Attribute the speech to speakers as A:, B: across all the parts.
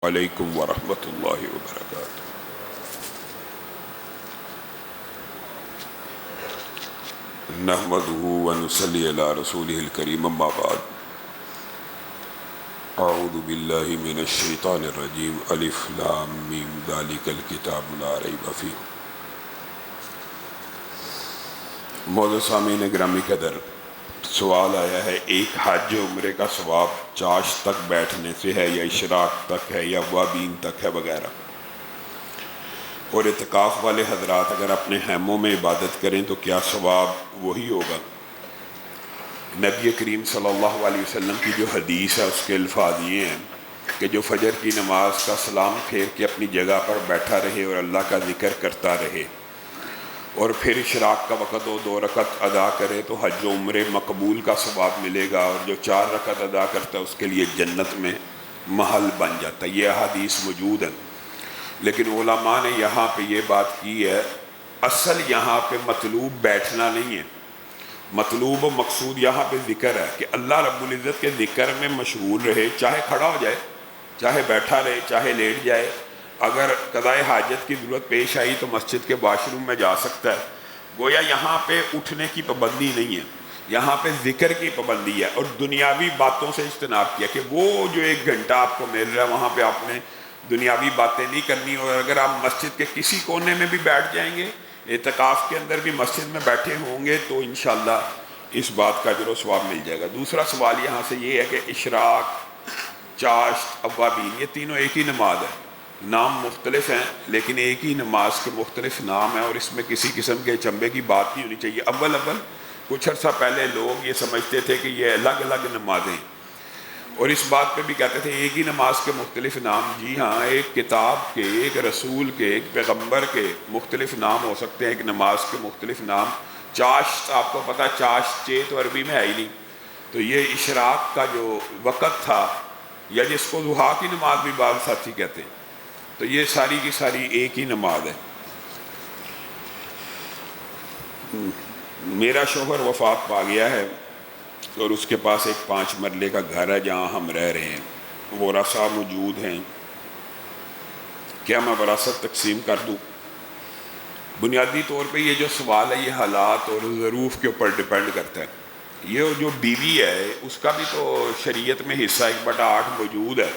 A: علیکم ورحمۃ اللہ وبرکاتہ۔ نحمدہ ونصلی علی رسولہ الکریم، اما بعد، اعوذ باللہ من الشیطان الرجیم، الف لام میم، ذالک الکتاب لا ریب فیہ۔ معزز سامعین گرامی قدر، سوال آیا ہے ایک حج عمرے کا ثواب چاشت تک بیٹھنے سے ہے یا اشراق تک ہے یا وابین تک ہے وغیرہ، اور اعتکاف والے حضرات اگر اپنے خیموں میں عبادت کریں تو کیا ثواب وہی ہوگا؟ نبی کریم صلی اللہ علیہ وسلم کی جو حدیث ہے اس کے الفاظ یہ ہیں کہ جو فجر کی نماز کا سلام پھیر کے اپنی جگہ پر بیٹھا رہے اور اللہ کا ذکر کرتا رہے اور پھر اشراق کا وقت وہ 2 رکعت ادا کرے تو حج و عمرے مقبول کا ثواب ملے گا، اور جو 4 رکعت ادا کرتا ہے اس کے لیے جنت میں محل بن جاتا ہے۔ یہ احادیث موجود ہیں، لیکن علماء نے یہاں پہ یہ بات کی ہے، اصل یہاں پہ مطلوب بیٹھنا نہیں ہے، مطلوب و مقصود یہاں پہ ذکر ہے کہ اللہ رب العزت کے ذکر میں مشغول رہے، چاہے کھڑا ہو جائے، چاہے بیٹھا رہے، چاہے لیٹ جائے۔ اگر قضاء حاجت کی ضرورت پیش آئی تو مسجد کے واش روم میں جا سکتا ہے۔ گویا یہاں پہ اٹھنے کی پابندی نہیں ہے، یہاں پہ ذکر کی پابندی ہے، اور دنیاوی باتوں سے اجتناب کیا کہ وہ جو 1 گھنٹہ آپ کو مل رہا ہے وہاں پہ آپ نے دنیاوی باتیں نہیں کرنی، اور اگر آپ مسجد کے کسی کونے میں بھی بیٹھ جائیں گے، اعتکاف کے اندر بھی مسجد میں بیٹھے ہوں گے تو انشاءاللہ اس بات کا اجر و ثواب مل جائے گا۔ دوسرا سوال یہاں سے یہ ہے کہ اشراق، چاشت، اوابین، یہ تینوں ایک ہی نماز ہے، نام مختلف ہیں لیکن ایک ہی نماز کے مختلف نام ہیں، اور اس میں کسی قسم کے چنبے کی بات نہیں ہونی چاہیے۔ اول کچھ عرصہ پہلے لوگ یہ سمجھتے تھے کہ یہ الگ الگ نمازیں، اور اس بات پہ بھی کہتے تھے ایک ہی نماز کے مختلف نام۔ جی ہاں، ایک کتاب کے، ایک رسول کے، ایک پیغمبر کے مختلف نام ہو سکتے ہیں، ایک نماز کے مختلف نام۔ چاشت، آپ کو پتہ چاشت چے تو عربی میں ہے ہی نہیں، تو یہ اشراق کا جو وقت تھا، یا جس کو ضحیٰ کی نماز بھی بعض ساتھی کہتے ہیں، تو یہ ساری کی ساری ایک ہی نماز ہے۔ میرا شوہر وفات پا گیا ہے اور اس کے پاس ایک 5 مرلے کا گھر ہے جہاں ہم رہ رہے ہیں، ورثاء موجود ہیں، کیا میں وراثت تقسیم کر دوں؟ بنیادی طور پہ یہ جو سوال ہے یہ حالات اور ظروف کے اوپر ڈیپینڈ کرتا ہے۔ یہ جو بیوی ہے اس کا بھی تو شریعت میں حصہ 1/8 موجود ہے،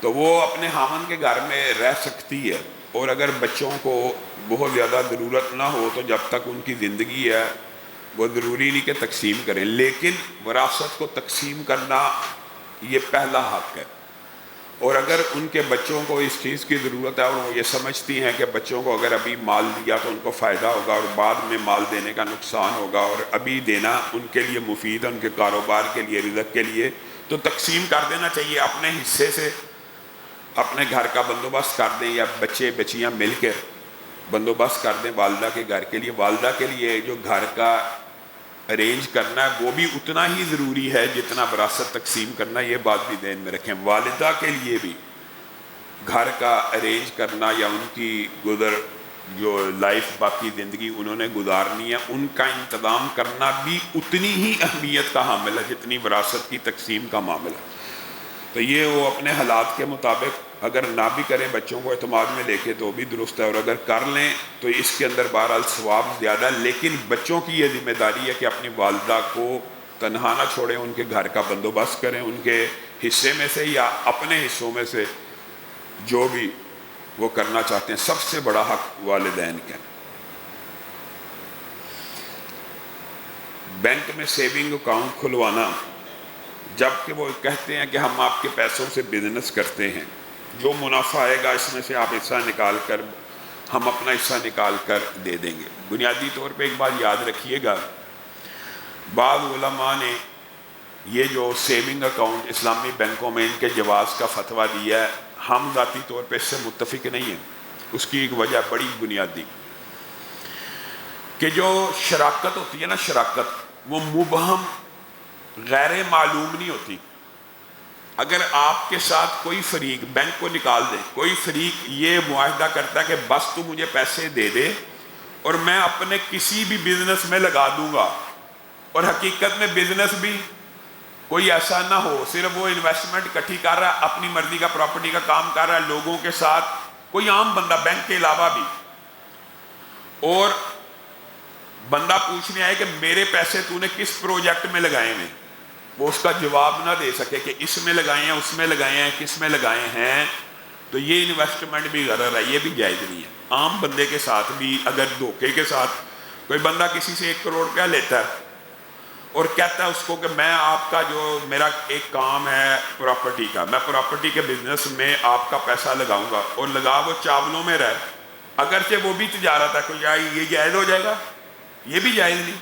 A: تو وہ اپنے خاوند کے گھر میں رہ سکتی ہے، اور اگر بچوں کو بہت زیادہ ضرورت نہ ہو تو جب تک ان کی زندگی ہے وہ ضروری نہیں کہ تقسیم کریں، لیکن وراثت کو تقسیم کرنا یہ پہلا حق ہے۔ اور اگر ان کے بچوں کو اس چیز کی ضرورت ہے اور وہ یہ سمجھتی ہیں کہ بچوں کو اگر ابھی مال دیا تو ان کو فائدہ ہوگا اور بعد میں مال دینے کا نقصان ہوگا، اور ابھی دینا ان کے لیے مفید ہے، ان کے کاروبار کے لیے، رزق کے لیے، تو تقسیم کر دینا چاہیے، اپنے حصے سے اپنے گھر کا بندوبست کر دیں، یا بچے بچیاں مل کے بندوبست کر دیں والدہ کے گھر کے لیے۔ والدہ کے لیے جو گھر کا ارینج کرنا ہے وہ بھی اتنا ہی ضروری ہے جتنا وراثت تقسیم کرنا، یہ بات بھی ذہن میں رکھیں۔ والدہ کے لیے بھی گھر کا ارینج کرنا، یا ان کی جو لائف باقی زندگی انہوں نے گزارنی ہے، ان کا انتظام کرنا بھی اتنی ہی اہمیت کا حامل ہے جتنی وراثت کی تقسیم کا معاملہ۔ تو یہ وہ اپنے حالات کے مطابق اگر نہ بھی کریں بچوں کو اعتماد میں لے کے تو بھی درست ہے، اور اگر کر لیں تو اس کے اندر بہرحال ثواب زیادہ ہے، لیکن بچوں کی یہ ذمہ داری ہے کہ اپنی والدہ کو تنہا نہ چھوڑیں، ان کے گھر کا بندوبست کریں، ان کے حصے میں سے یا اپنے حصوں میں سے جو بھی وہ کرنا چاہتے ہیں۔ سب سے بڑا حق والدین کا۔ بینک میں سیونگ اکاؤنٹ کھلوانا، جب کہ وہ کہتے ہیں کہ ہم آپ کے پیسوں سے بزنس کرتے ہیں، جو منافع آئے گا اس میں سے آپ حصہ نکال کر، ہم اپنا حصہ نکال کر دے دیں گے۔ بنیادی طور پہ ایک بات یاد رکھیے گا، بعض علماء نے یہ جو سیونگ اکاؤنٹ اسلامی بینکوں میں ان کے جواز کا فتویٰ دیا ہے، ہم ذاتی طور پہ اس سے متفق نہیں ہیں۔ اس کی ایک وجہ بڑی بنیادی کہ جو شراکت ہوتی ہے نا، شراکت وہ مبہم غیر معلوم نہیں ہوتی۔ اگر آپ کے ساتھ کوئی فریق، بینک کو نکال دے، کوئی فریق یہ معاہدہ کرتا ہے کہ بس تو مجھے پیسے دے دے اور میں اپنے کسی بھی بزنس میں لگا دوں گا، اور حقیقت میں بزنس بھی کوئی ایسا نہ ہو صرف وہ انویسٹمنٹ اکٹھی کر رہا ہے، اپنی مرضی کا پراپرٹی کا کام کر رہا ہے لوگوں کے ساتھ، کوئی عام بندہ بینک کے علاوہ بھی، اور بندہ پوچھنے آئے کہ میرے پیسے تو نے کس پروجیکٹ میں لگائے ہیں، وہ اس کا جواب نہ دے سکے کہ اس میں لگائے ہیں، اس میں لگائے ہیں، کس میں لگائے ہیں، تو یہ انویسٹمنٹ بھی غرض ہے، یہ بھی جائز نہیں ہے۔ عام بندے کے ساتھ بھی اگر دھوکے کے ساتھ کوئی بندہ کسی سے 1 کروڑ روپیہ لیتا ہے اور کہتا ہے اس کو کہ میں آپ کا جو میرا ایک کام ہے پراپرٹی کا، میں پراپرٹی کے بزنس میں آپ کا پیسہ لگاؤں گا، اور لگا وہ چاولوں میں رہے، اگرچہ وہ بھی تجارت ہے، کوئی یہ جائز ہو جائے گا؟ یہ بھی جائز نہیں۔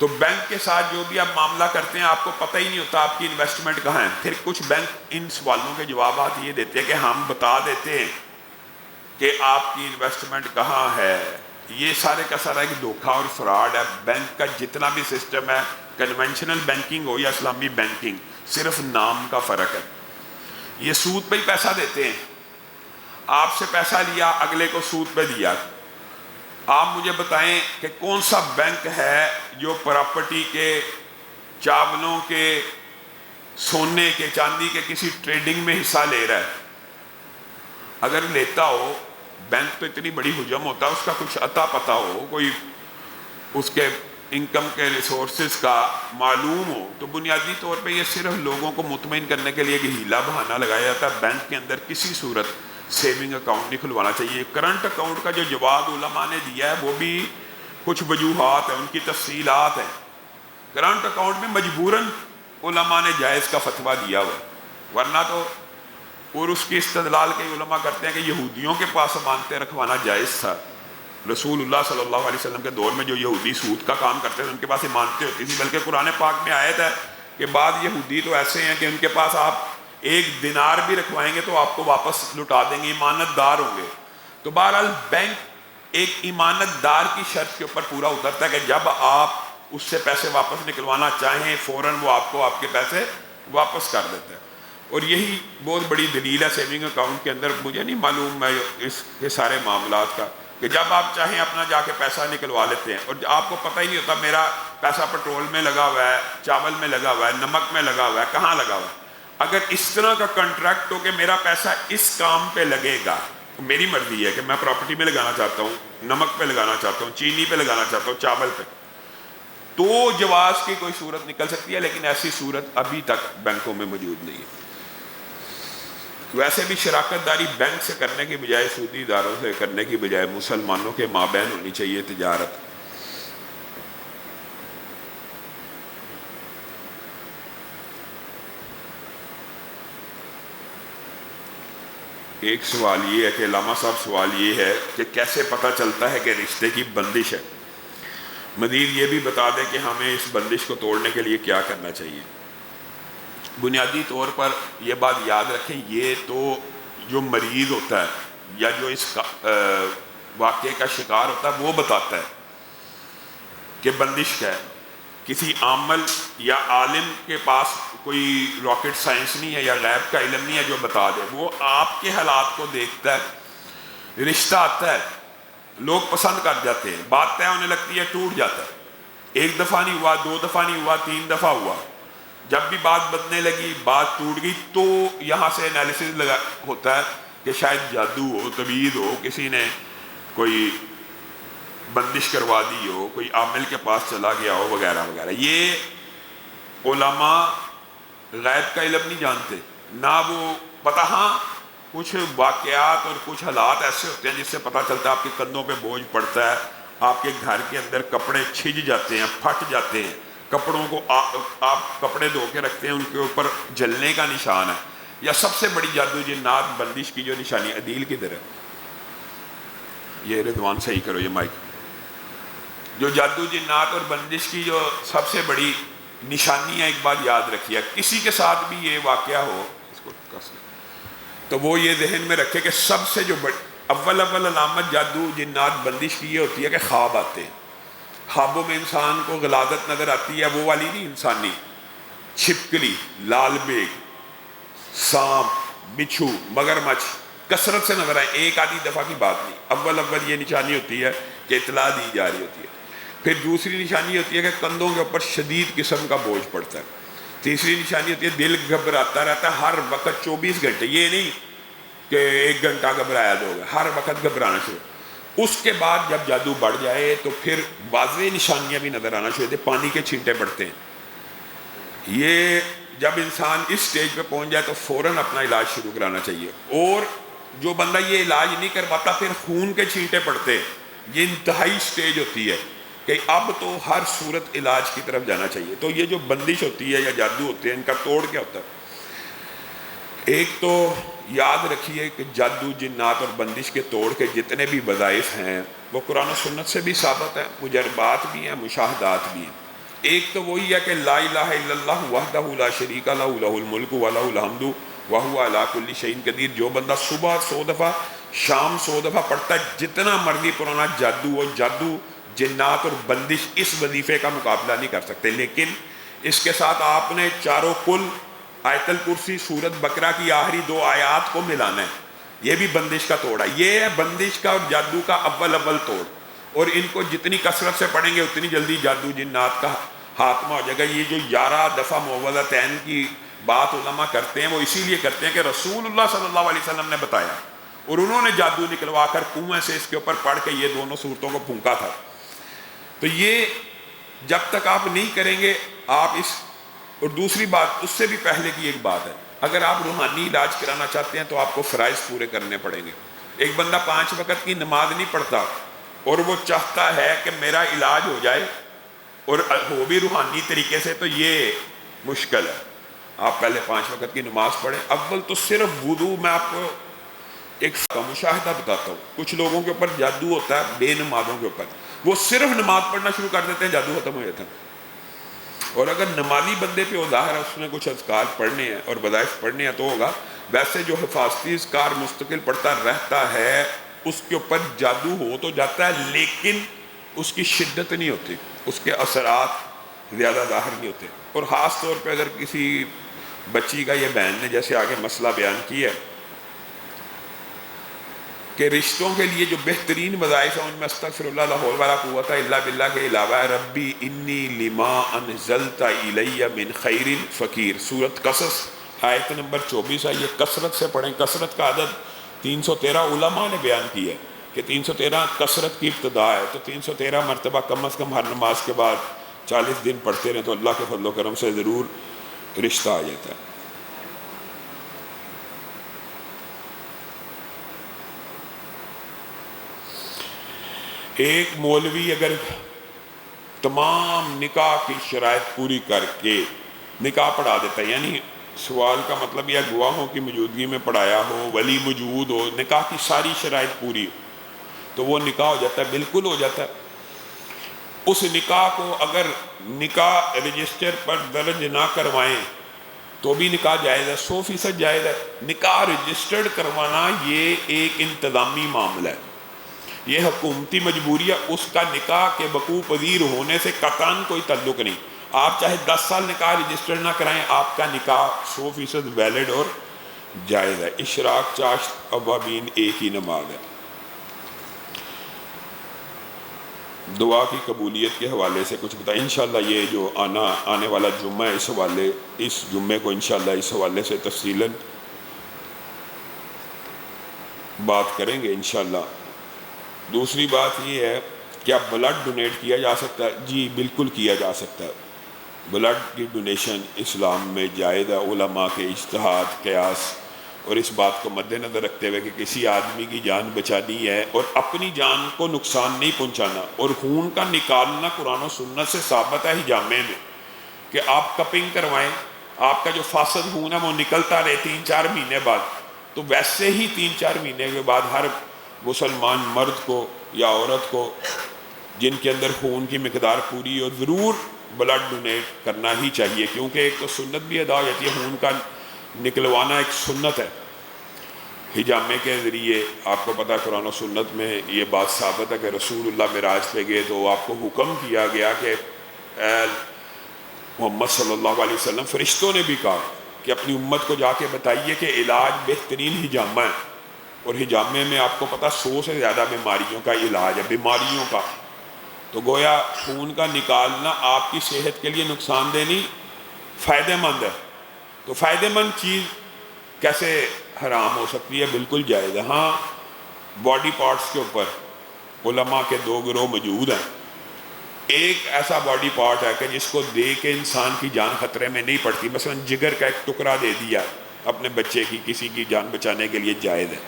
A: تو بینک کے ساتھ جو بھی آپ معاملہ کرتے ہیں آپ کو پتہ ہی نہیں ہوتا آپ کی انویسٹمنٹ کہاں ہے۔ پھر کچھ بینک ان سوالوں کے جوابات یہ دیتے ہیں کہ ہم بتا دیتے ہیں کہ آپ کی انویسٹمنٹ کہاں ہے۔ یہ سارے کا سارا ایک دھوکہ اور فراڈ ہے۔ بینک کا جتنا بھی سسٹم ہے، کنونشنل بینکنگ ہو یا اسلامی بینکنگ، صرف نام کا فرق ہے۔ یہ سود پہ ہی پیسہ دیتے ہیں، آپ سے پیسہ لیا، اگلے کو سود پہ دیا۔ آپ مجھے بتائیں کہ کون سا بینک ہے جو پراپرٹی کے، چاولوں کے، سونے کے، چاندی کے کسی ٹریڈنگ میں حصہ لے رہا ہے؟ اگر لیتا ہو، بینک تو اتنی بڑی حجم ہوتا ہے، اس کا کچھ عطا پتہ ہو، کوئی اس کے انکم کے ریسورسز کا معلوم ہو، تو بنیادی طور پہ یہ صرف لوگوں کو مطمئن کرنے کے لیے کہ ہیلا بہانہ لگایا جاتا ہے۔ بینک کے اندر کسی صورت سیونگ اکاؤنٹ نہیں کھلوانا چاہیے۔ کرنٹ اکاؤنٹ کا جو جواب علماء نے دیا ہے وہ بھی کچھ وجوہات ہیں، ان کی تفصیلات ہیں۔ کرنٹ اکاؤنٹ میں مجبوراً علماء نے جائز کا فتویٰ دیا ہوا ہے، ورنہ تو، اور اس کی استدلال کے علماء کرتے ہیں کہ یہودیوں کے پاس امانتیں رکھوانا جائز تھا۔ رسول اللہ صلی اللہ علیہ وسلم کے دور میں جو یہودی سود کا کام کرتے تھے ان کے پاس امانتیں ہوتی تھیں، بلکہ قرآن پاک میں آیت ہے کہ بعض یہودی تو ایسے ہیں کہ ان کے پاس آپ 1 دینار بھی رکھوائیں گے تو آپ کو واپس لٹا دیں گے، امانت دار ہوں گے۔ تو بہرحال بینک ایک امانت دار کی شرط کے اوپر پورا اترتا ہے کہ جب آپ اس سے پیسے واپس نکلوانا چاہیں فوراً وہ آپ کو آپ کے پیسے واپس کر دیتا ہے۔ اور یہی بہت بڑی دلیل ہے سیونگ اکاؤنٹ کے اندر، مجھے نہیں معلوم میں اس کے سارے معاملات کا، کہ جب آپ چاہیں اپنا جا کے پیسہ نکلوا لیتے ہیں، اور آپ کو پتہ ہی نہیں ہوتا میرا پیسہ پٹرول میں لگا ہوا ہے، چاول میں لگا ہوا ہے، نمک میں لگا ہوا ہے، کہاں لگا ہوا ہے۔ اگر اس طرح کا کنٹریکٹ ہو کہ میرا پیسہ اس کام پہ لگے گا، میری مرضی ہے کہ میں پراپرٹی میں لگانا چاہتا ہوں، نمک پہ لگانا چاہتا ہوں، چینی پہ لگانا چاہتا ہوں، چاول پہ، تو جواز کی کوئی صورت نکل سکتی ہے، لیکن ایسی صورت ابھی تک بینکوں میں موجود نہیں ہے۔ ویسے بھی شراکت داری بینک سے کرنے کی بجائے، سودی اداروں سے کرنے کی بجائے، مسلمانوں کے مابین ہونی چاہیے تجارت۔ ایک سوال یہ ہے کہ علامہ صاحب، سوال یہ ہے کہ کیسے پتہ چلتا ہے کہ رشتے کی بندش ہے؟ مزید یہ بھی بتا دیں کہ ہمیں اس بندش کو توڑنے کے لیے کیا کرنا چاہیے۔ بنیادی طور پر یہ بات یاد رکھیں، یہ تو جو مریض ہوتا ہے یا جو اس واقعے کا شکار ہوتا ہے وہ بتاتا ہے کہ بندش کیا ہے۔ کسی عامل یا عالم کے پاس کوئی راکٹ سائنس نہیں ہے یا غیب کا علم نہیں ہے جو بتا دے، وہ آپ کے حالات کو دیکھتا ہے، رشتہ آتا ہے، لوگ پسند کر جاتے ہیں، بات طے ہونے لگتی ہے، ٹوٹ جاتا ہے۔ 1 دفعہ نہیں ہوا، 2 دفعہ نہیں ہوا، 3 دفعہ ہوا، جب بھی بات بدلنے لگی، بات ٹوٹ گئی، تو یہاں سے انالیسز ہوتا ہے کہ شاید جادو ہو، تعویذ ہو، کسی نے کوئی بندش کروا دی ہو، کوئی عامل کے پاس چلا گیا ہو، وغیرہ وغیرہ۔ یہ علماء غیب کا علم نہیں جانتے، نہ وہ پتہ، ہاں کچھ واقعات اور کچھ حالات ایسے ہوتے ہیں جس سے پتہ چلتا ہے آپ کے کندھوں پہ بوجھ پڑتا ہے، آپ کے گھر کے اندر کپڑے چھج جاتے ہیں، پھٹ جاتے ہیں، کپڑوں کو آپ کپڑے دھو کے رکھتے ہیں، ان کے اوپر جلنے کا نشان ہے، یا سب سے بڑی جادو جنات بندش کی جو نشانی، عدیل کدھر ہے؟ یہ رضوان صحیح کرو یہ مائک۔ جو جادو جنات اور بندش کی جو سب سے بڑی نشانی ہے، ایک بات یاد رکھیے، کسی کے ساتھ بھی یہ واقعہ ہو اس کو تو وہ یہ ذہن میں رکھے کہ سب سے جو اول علامت جادو جنات بندش کی یہ ہوتی ہے کہ خواب آتے ہیں، خوابوں میں انسان کو غلاظت نظر آتی ہے، وہ والی نہیں انسانی، چھپکلی، لال بیگ، سانپ، بچھو، مگرمچھ کثرت سے نظر آئے، ایک آدھی دفعہ کی بات نہیں، اول یہ نشانی ہوتی ہے کہ اطلاع دی جا رہی ہوتی ہے۔ پھر دوسری نشانی ہوتی ہے کہ کندھوں کے اوپر شدید قسم کا بوجھ پڑتا ہے. تیسری نشانی ہوتی ہے دل گھبراتا رہتا ہے ہر وقت 24 گھنٹے. یہ نہیں کہ 1 گھنٹہ گھبرایا دو گا، ہر وقت گھبرانا شروع. اس کے بعد جب جادو بڑھ جائے تو پھر واضح نشانیاں بھی نظر آنا شروع ہوتی ہیں، پانی کے چھینٹے پڑتے ہیں. یہ جب انسان اس سٹیج پہ پہنچ جائے تو فوراً اپنا علاج شروع کرانا چاہیے. اور جو بندہ یہ علاج نہیں کرواتا پھر خون کے چھینٹے پڑتے ہیں. یہ انتہائی سٹیج ہوتی ہے کہ اب تو ہر صورت علاج کی طرف جانا چاہیے. تو یہ جو بندش ہوتی ہے یا جادو ہوتے ہیں، ان کا توڑ کیا ہوتا ہے؟ ایک تو یاد رکھیے کہ جادو، جنات اور بندش کے توڑ کے جتنے بھی وظائف ہیں وہ قرآن و سنت سے بھی ثابت ہیں، مجربات بھی ہیں، مشاہدات بھی ہیں. ایک تو وہی ہے کہ لا الہ الا اللہ وحدہ لا شریک لہ لہ الملک و لہ الحمد وہو علی کل شیء قدیر. جو بندہ صبح 100 دفعہ، شام 100 دفعہ پڑھتا ہے، جتنا مرضی پرانا جادو ہو، جادو، جنات اور بندش اس وظیفے کا مقابلہ نہیں کر سکتے. لیکن اس کے ساتھ آپ نے چاروں کل، آیت الکرسی، سورت بقرہ کی آخری 2 آیات کو ملانا ہے. یہ بھی بندش کا توڑ ہے. یہ ہے بندش کا اور جادو کا اول توڑ. اور ان کو جتنی کثرت سے پڑھیں گے اتنی جلدی جادو جنات کا خاتمہ ہو جائے گا. یہ جو 11 دفعہ معوذتین کی بات علماء کرتے ہیں وہ اسی لیے کرتے ہیں کہ رسول اللہ صلی اللہ علیہ وسلم نے بتایا اور انہوں نے جادو نکلوا کر کنویں سے اس کے اوپر پڑھ کے یہ دونوں صورتوں کو پھونکا تھا. تو یہ جب تک آپ نہیں کریں گے آپ اس. اور دوسری بات اس سے بھی پہلے کی ایک بات ہے، اگر آپ روحانی علاج کرانا چاہتے ہیں تو آپ کو فرائض پورے کرنے پڑیں گے. ایک بندہ 5 وقت کی نماز نہیں پڑھتا اور وہ چاہتا ہے کہ میرا علاج ہو جائے اور وہ بھی روحانی طریقے سے، تو یہ مشکل ہے. آپ پہلے 5 وقت کی نماز پڑھیں. اول تو صرف وضو، میں آپ کو ایک مشاہدہ بتاتا ہوں. کچھ لوگوں کے اوپر جادو ہوتا ہے بے نمازوں کے اوپر، وہ صرف نماز پڑھنا شروع کر دیتے ہیں، جادو ختم ہو جاتا ہے. اور اگر نمازی بندے پہ ظاہر ہے اس نے کچھ اذکار پڑھنے ہیں اور وظائف پڑھنے ہیں تو ہوگا. ویسے جو حفاظتی اذکار مستقل پڑھتا رہتا ہے اس کے اوپر جادو ہو تو جاتا ہے، لیکن اس کی شدت نہیں ہوتی، اس کے اثرات زیادہ ظاہر نہیں ہوتے. اور خاص طور پہ اگر کسی بچی کا، یہ بہن نے جیسے آگے مسئلہ بیان کیا ہے کہ رشتوں کے لیے جو بہترین وظائف ہیں ان میں استغفر اللہ لا حول ولا قوت الا باللہ کے علاوہ ربی انی لما انزلت الی من خیر فقیر. سورۃ قصص آیت نمبر 24 ہے. یہ کثرت سے پڑھیں. کثرت کا عدد 313 علماء نے بیان کیا ہے کہ 313 کثرت کی ابتدا ہے. تو 313 مرتبہ کم از کم ہر نماز کے بعد 40 دن پڑھتے رہیں تو اللہ کے فضل و کرم سے ضرور رشتہ آ جاتا ہے. ایک مولوی اگر تمام نکاح کی شرائط پوری کر کے نکاح پڑھا دیتا ہے، یعنی سوال کا مطلب یہ گواہوں کی موجودگی میں پڑھایا ہو، ولی موجود ہو، نکاح کی ساری شرائط پوری ہو، تو وہ نکاح ہو جاتا ہے، بالکل ہو جاتا ہے. اس نکاح کو اگر نکاح رجسٹر پر درج نہ کروائیں تو بھی نکاح جائز ہے، 100% جائز ہے. نکاح رجسٹرڈ کروانا یہ ایک انتظامی معاملہ ہے، یہ حکومتی مجبوری ہے. اس کا نکاح کے وقوع پذیر ہونے سے قطعاً کوئی تعلق نہیں. آپ چاہے 10 سال نکاح رجسٹر نہ کرائیں، آپ کا نکاح 100% ویلڈ اور جائز ہے. اشراق، چاشت، اوابین ایک ہی نماز ہے. دعا کی قبولیت کے حوالے سے کچھ بتائیں. انشاءاللہ یہ جو آنے والا جمعہ ہے اس جمعے کو انشاءاللہ اس حوالے سے تفصیلاً بات کریں گے انشاءاللہ. دوسری بات یہ ہے کہ اب بلڈ ڈونیٹ کیا جا سکتا ہے. جی بالکل کیا جا سکتا ہے. بلڈ کی ڈونیشن اسلام میں جائز ہے. علماء کے اجتہاد، قیاس اور اس بات کو مد نظر رکھتے ہوئے کہ کسی آدمی کی جان بچانی ہے اور اپنی جان کو نقصان نہیں پہنچانا. اور خون کا نکالنا قرآن و سنت سے ثابت ہے حجامے میں کہ آپ کپنگ کروائیں، آپ کا جو فاسد خون ہے وہ نکلتا رہے 3-4 مہینے بعد. تو ویسے ہی 3-4 مہینے کے بعد ہر مسلمان مرد کو یا عورت کو جن کے اندر خون کی مقدار پوری اور ضرور بلڈ ڈونیٹ کرنا ہی چاہیے، کیونکہ ایک تو سنت بھی ادا ہو جاتی ہے. خون کا نکلوانا ایک سنت ہے حجامے کے ذریعے. آپ کو پتہ ہے قرآن و سنت میں یہ بات ثابت ہے کہ رسول اللہ معراج پہ گئے تو آپ کو حکم کیا گیا کہ اے محمد صلی اللہ علیہ وسلم، فرشتوں نے بھی کہا کہ اپنی امت کو جا کے بتائیے کہ علاج بہترین حجامہ ہے. اور حجامے میں آپ کو پتہ 100 سے زیادہ بیماریوں کا علاج ہے، بیماریوں کا. تو گویا خون کا نکالنا آپ کی صحت کے لیے نقصان دہ نہیں، فائدہ مند ہے۔ تو فائدہ مند چیز کیسے حرام ہو سکتی ہے؟ بالکل جائز ہے۔ ہاں، باڈی پارٹس کے اوپر علماء کے دو گروہ موجود ہیں۔ ایک ایسا باڈی پارٹ ہے کہ جس کو دے کے انسان کی جان خطرے میں نہیں پڑتی، مثلا جگر کا ایک ٹکڑا دے دیا اپنے بچے کی، کسی کی جان بچانے کے لیے جائز ہے۔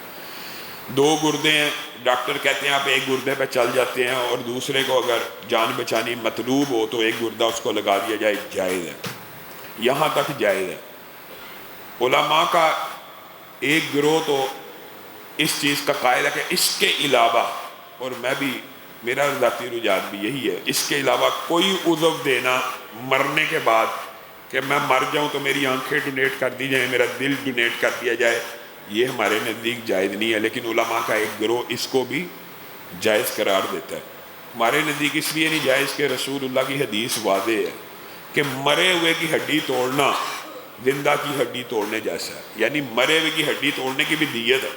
A: دو گردے ہیں، ڈاکٹر کہتے ہیں آپ ایک گردے پہ چل جاتے ہیں اور دوسرے کو اگر جان بچانی مطلوب ہو تو ایک گردہ اس کو لگا دیا جائے، جائز ہے، یہاں تک جائز ہے۔ علماء کا ایک گروہ تو اس چیز کا قائل ہے کہ اس کے علاوہ، اور میں بھی، میرا ذاتی رجحان بھی یہی ہے، اس کے علاوہ کوئی عضو دینا مرنے کے بعد، کہ میں مر جاؤں تو میری آنکھیں ڈونیٹ کر دی جائیں، میرا دل ڈونیٹ کر دیا جائے، یہ ہمارے نزدیک جائز نہیں ہے، لیکن علماء کا ایک گروہ اس کو بھی جائز قرار دیتا ہے۔ ہمارے نزدیک اس لیے نہیں جائز کہ رسول اللہ کی حدیث واضح ہے کہ مرے ہوئے کی ہڈی توڑنا زندہ کی ہڈی توڑنے جیسا ہے، یعنی مرے ہوئے کی ہڈی توڑنے کی بھی دیت ہے۔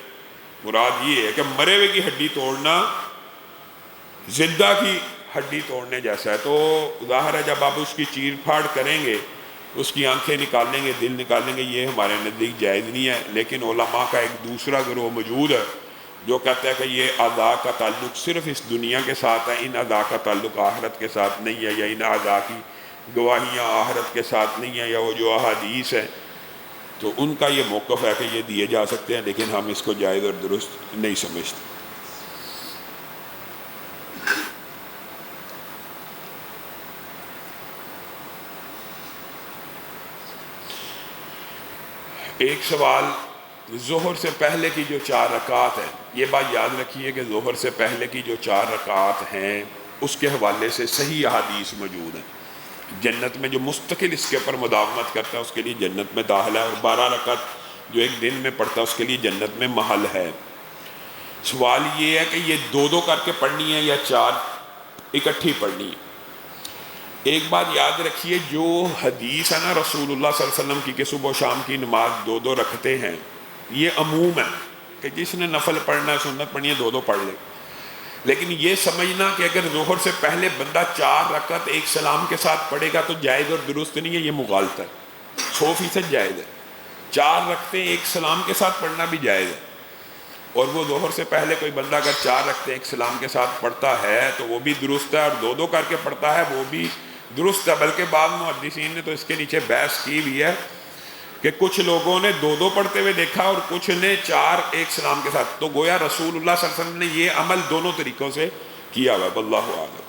A: مراد یہ ہے کہ مرے ہوئے کی ہڈی توڑنا زندہ کی ہڈی توڑنے جیسا ہے۔ تو ظاہر ہے جب آپ اس کی چیر پھاڑ کریں گے، اس کی آنکھیں نکالیں گے، دل نکالیں گے، یہ ہمارے نزدیک جائز نہیں ہے۔ لیکن علماء کا ایک دوسرا گروہ موجود ہے جو کہتا ہے کہ یہ اعضاء کا تعلق صرف اس دنیا کے ساتھ ہے، ان اعضاء کا تعلق آخرت کے ساتھ نہیں ہے، یا ان اعضاء کی گواہیاں آخرت کے ساتھ نہیں ہیں، یا وہ جو احادیث ہے، تو ان کا یہ موقف ہے کہ یہ دیے جا سکتے ہیں، لیکن ہم اس کو جائز اور درست نہیں سمجھتے۔ ایک سوال، ظہر سے پہلے کی جو 4 رکعات ہیں، یہ بات یاد رکھیے کہ ظہر سے پہلے کی جو 4 رکعات ہیں اس کے حوالے سے صحیح احادیث موجود ہیں۔ جنت میں جو مستقل اس کے اوپر مداومت کرتا ہے اس کے لیے جنت میں داخلہ ہے، اور 12 رکعت جو ایک دن میں پڑھتا ہے اس کے لیے جنت میں محل ہے۔ سوال یہ ہے کہ یہ 2 کر کے پڑھنی ہے یا 4 اکٹھی پڑھنی ہے؟ ایک بات یاد رکھیے، جو حدیث ہے نا رسول اللہ صلی اللہ علیہ وسلم کی کہ صبح و شام کی نماز 2 رکھتے ہیں، یہ عموم ہے کہ جس نے نفل پڑھنا ہے، سنت پڑھنی ہے، 2 پڑھ لے۔ لیکن یہ سمجھنا کہ اگر ظہر سے پہلے بندہ 4 رکعت ایک سلام کے ساتھ پڑھے گا تو جائز اور درست نہیں ہے، یہ مغالطہ ہے، 100% جائز ہے۔ 4 رکعتیں ایک سلام کے ساتھ پڑھنا بھی جائز ہے، اور وہ ظہر سے پہلے کوئی بندہ اگر 4 رکعتیں ایک سلام کے ساتھ پڑھتا ہے تو وہ بھی درست ہے، اور 2 کر کے پڑھتا ہے وہ بھی درست ہے۔ بلکہ بعض محدثین نے تو اس کے نیچے بحث کی بھی ہے کہ کچھ لوگوں نے 2 پڑھتے ہوئے دیکھا اور کچھ نے 4 ایک سلام کے ساتھ، تو گویا رسول اللہ صلی اللہ علیہ وسلم نے یہ عمل دونوں طریقوں سے کیا ہوا ہے۔ واللہ اعلم۔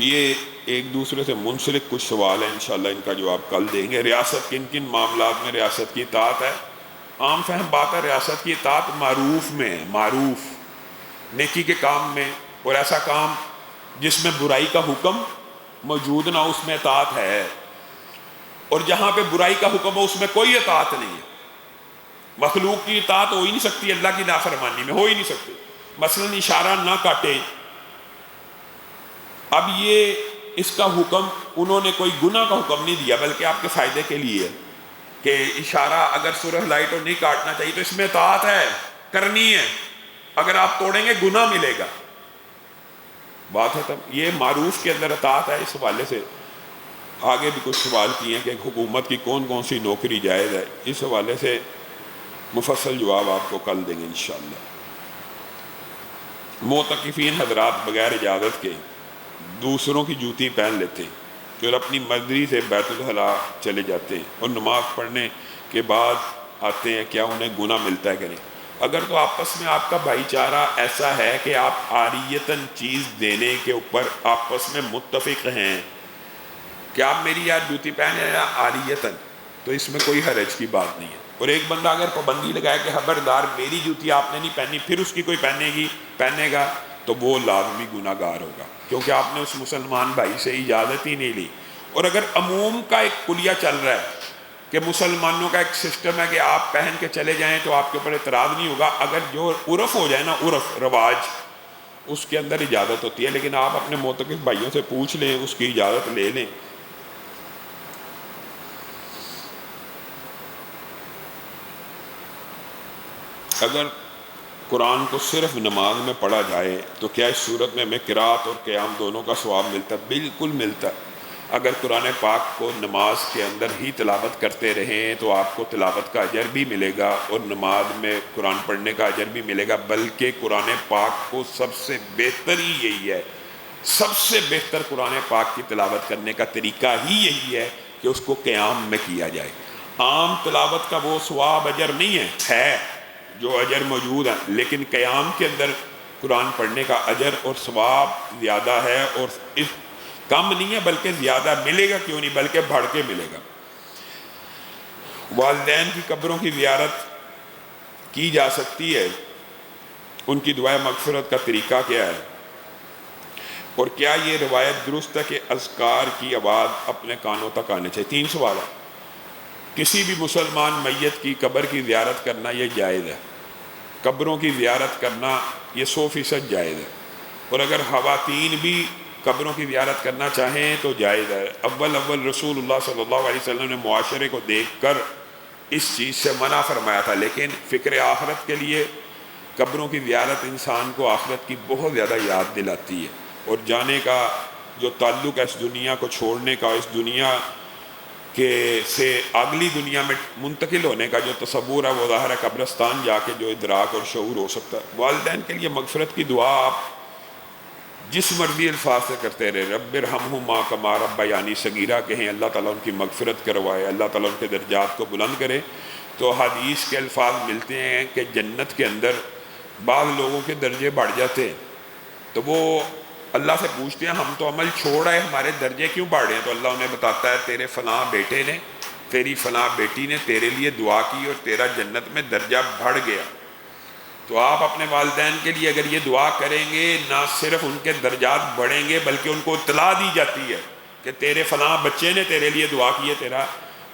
A: یہ ایک دوسرے سے منسلک کچھ سوال ہیں، انشاءاللہ ان کا جواب کل دیں گے۔ ریاست کن کن معاملات میں ریاست کی اطاعت ہے؟ عام فہم بات ہے، ریاست کی اطاعت معروف میں ہے، معروف نیکی کے کام میں، اور ایسا کام جس میں برائی کا حکم موجود نہ اس میں اطاعت ہے، اور جہاں پہ برائی کا حکم ہو اس میں کوئی اطاعت نہیں ہے۔ مخلوق کی اطاعت ہو ہی نہیں سکتی، اللہ کی نافرمانی میں ہو ہی نہیں سکتی۔ مثلا اشارہ نہ کاٹے، اب یہ اس کا حکم انہوں نے کوئی گناہ کا حکم نہیں دیا بلکہ آپ کے فائدے کے لیے ہے کہ اشارہ اگر سرخ لائٹ ہو نہیں کاٹنا چاہیے تو اس میں اطاعت ہے، کرنی ہے، اگر آپ توڑیں گے گناہ ملے گا۔ بات ہے تب یہ معروف کے اندر اطاعت ہے۔ اس حوالے سے آگے بھی کچھ سوال کیے ہیں کہ حکومت کی کون کون سی نوکری جائز ہے، اس حوالے سے مفصل جواب آپ کو کل دیں گے انشاءاللہ۔ معتکفین حضرات بغیر اجازت کے دوسروں کی جوتی پہن لیتے ہیں اور اپنی مرضی سے بیت الخلاء چلے جاتے ہیں اور نماز پڑھنے کے بعد آتے ہیں، کیا انہیں گناہ ملتا ہے کہ نہیں؟ اگر تو آپس میں آپ کا بھائی چارہ ایسا ہے کہ آپ عاریتاً چیز دینے کے اوپر آپس میں متفق ہیں کہ آپ میری یار جوتی پہنے یا عاریتاً، تو اس میں کوئی حرج کی بات نہیں ہے۔ اور ایک بندہ اگر پابندی لگائے کہ خبردار میری جوتی آپ نے نہیں پہنی، پھر اس کی کوئی پہنے گا تو وہ لازمی گناہ گار ہوگا، کیونکہ آپ نے اس مسلمان بھائی سے اجازت ہی نہیں لی۔ اور اگر عموم کا ایک کلیہ چل رہا ہے کہ مسلمانوں کا ایک سسٹم ہے کہ آپ پہن کے چلے جائیں تو آپ کے اوپر اعتراض نہیں ہوگا، اگر جو عرف ہو جائے نا، عرف رواج، اس کے اندر اجازت ہوتی ہے، لیکن آپ اپنے معتکف بھائیوں سے پوچھ لیں، اس کی اجازت لے لیں۔ اگر قرآن کو صرف نماز میں پڑھا جائے تو کیا اس صورت میں ہمیں قرات اور قیام دونوں کا ثواب ملتا ہے؟ بالکل ملتا ہے۔ اگر قرآن پاک کو نماز کے اندر ہی تلاوت کرتے رہیں تو آپ کو تلاوت کا اجر بھی ملے گا اور نماز میں قرآن پڑھنے کا اجر بھی ملے گا، بلکہ قرآن پاک کو سب سے بہتر ہی یہی ہے، سب سے بہتر قرآن پاک کی تلاوت کرنے کا طریقہ ہی یہی ہے کہ اس کو قیام میں کیا جائے۔ عام تلاوت کا وہ ثواب اجر نہیں ہے جو اجر موجود ہے، لیکن قیام کے اندر قرآن پڑھنے کا اجر اور ثواب زیادہ ہے، اور اس کم نہیں ہے بلکہ زیادہ ملے گا، کیوں نہیں بلکہ بڑھ کے ملے گا۔ والدین کی قبروں کی زیارت کی جا سکتی ہے، ان کی دعائے مغفرت کا طریقہ کیا ہے، اور کیا یہ روایت درست ہے کہ اذکار کی آواز اپنے کانوں تک آنے چاہیے؟ 3 سوال ہے۔ کسی بھی مسلمان میت کی قبر کی زیارت کرنا یہ جائز ہے، قبروں کی زیارت کرنا یہ 100% جائز ہے، اور اگر خواتین بھی قبروں کی زیارت کرنا چاہیں تو جائز ہے۔ اول رسول اللہ صلی اللہ علیہ وسلم نے معاشرے کو دیکھ کر اس چیز سے منع فرمایا تھا، لیکن فکر آخرت کے لیے قبروں کی زیارت انسان کو آخرت کی بہت زیادہ یاد دلاتی ہے، اور جانے کا جو تعلق ہے اس دنیا کو چھوڑنے کا، اس دنیا کے سے اگلی دنیا میں منتقل ہونے کا جو تصور ہے وہ ظاہر ہے قبرستان جا کے جو ادراک اور شعور ہو سکتا ہے۔ والدین کے لیے مغفرت کی دعا آپ جس مرضی الفاظ سے کرتے رہے، رب ارحمہما کما ربیانی صغیرہ کہیں، اللہ تعالیٰ ان کی مغفرت کروائے، اللہ تعالیٰ ان کے درجات کو بلند کرے۔ تو حدیث کے الفاظ ملتے ہیں کہ جنت کے اندر بعض لوگوں کے درجے بڑھ جاتے ہیں، تو وہ اللہ سے پوچھتے ہیں ہم تو عمل چھوڑ آئے، ہمارے درجے کیوں بڑھ رہے ہیں؟ تو اللہ انہیں بتاتا ہے تیرے فلاں بیٹے نے، تیری فلاں بیٹی نے تیرے لیے دعا کی اور تیرا جنت میں درجہ بڑھ گیا۔ تو آپ اپنے والدین کے لیے اگر یہ دعا کریں گے، نہ صرف ان کے درجات بڑھیں گے بلکہ ان کو اطلاع دی جاتی ہے کہ تیرے فلاں بچے نے تیرے لیے دعا کی ہے، تیرا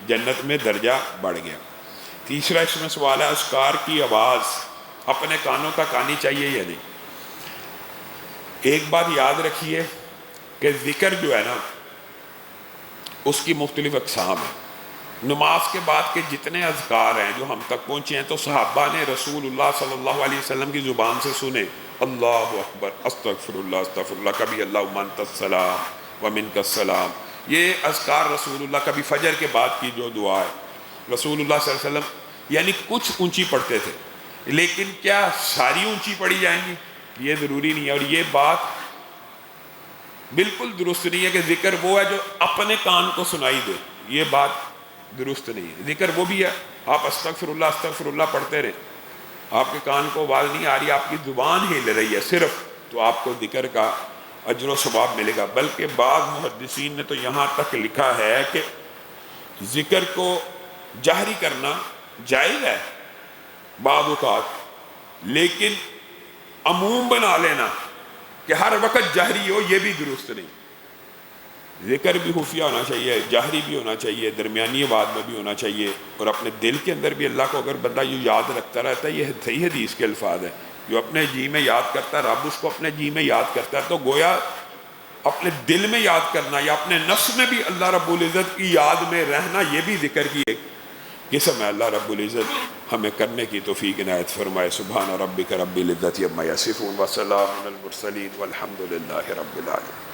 A: جنت میں درجہ بڑھ گیا۔ تیسرا اس میں سوال ہے اذکار کی آواز اپنے کانوں تک آنی چاہیے یا نہیں؟ ایک بات یاد رکھیے کہ ذکر جو ہے نا اس کی مختلف اقسام ہیں۔ نماز کے بعد کے جتنے اذکار ہیں جو ہم تک پہنچے ہیں تو صحابہ نے رسول اللہ صلی اللہ علیہ وسلم کی زبان سے سنے، اللہ اکبر، استغفر اللہ، کبھی اللہم انت السلام ومنک السلام۔ یہ اذکار رسول اللہ، کبھی فجر کے بعد کی جو دعا ہے رسول اللہ صلی اللہ علیہ وسلم یعنی کچھ اونچی پڑھتے تھے، لیکن کیا ساری اونچی پڑھی جائیں گی؟ یہ ضروری نہیں ہے، اور یہ بات بالکل درست نہیں ہے کہ ذکر وہ ہے جو اپنے کان کو سنائی دے، یہ بات درست نہیں ہے۔ ذکر وہ بھی ہے، آپ استغفر اللہ پڑھتے رہے، آپ کے کان کو آواز نہیں آ رہی، آپ کی زبان ہل رہی ہے صرف، تو آپ کو ذکر کا اجر و ثواب ملے گا۔ بلکہ بعض محدثین نے تو یہاں تک لکھا ہے کہ ذکر کو جہری کرنا جائز ہے بعض اوقات، لیکن عموم بنا لینا کہ ہر وقت جہری ہو یہ بھی درست نہیں۔ ذکر بھی خفیہ ہونا چاہیے، جہری بھی ہونا چاہیے، درمیانی آواز میں بھی ہونا چاہیے، اور اپنے دل کے اندر بھی اللہ کو اگر بندہ یہ یاد رکھتا رہتا ہے، یہ صحیح حدیث کے الفاظ ہیں، جو اپنے جی میں یاد کرتا ہے رب اس کو اپنے جی میں یاد کرتا ہے، تو گویا اپنے دل میں یاد کرنا یا اپنے نفس میں بھی اللہ رب العزت کی یاد میں رہنا، یہ بھی ذکر کی ایک قسم ہے۔ اللہ رب العزت ہمیں کرنے کی توفیق عنایت فرمائے۔ سبحان ربک رب العزت عما یصفون وسلام علی المرسلین والحمد للہ رب العالمین۔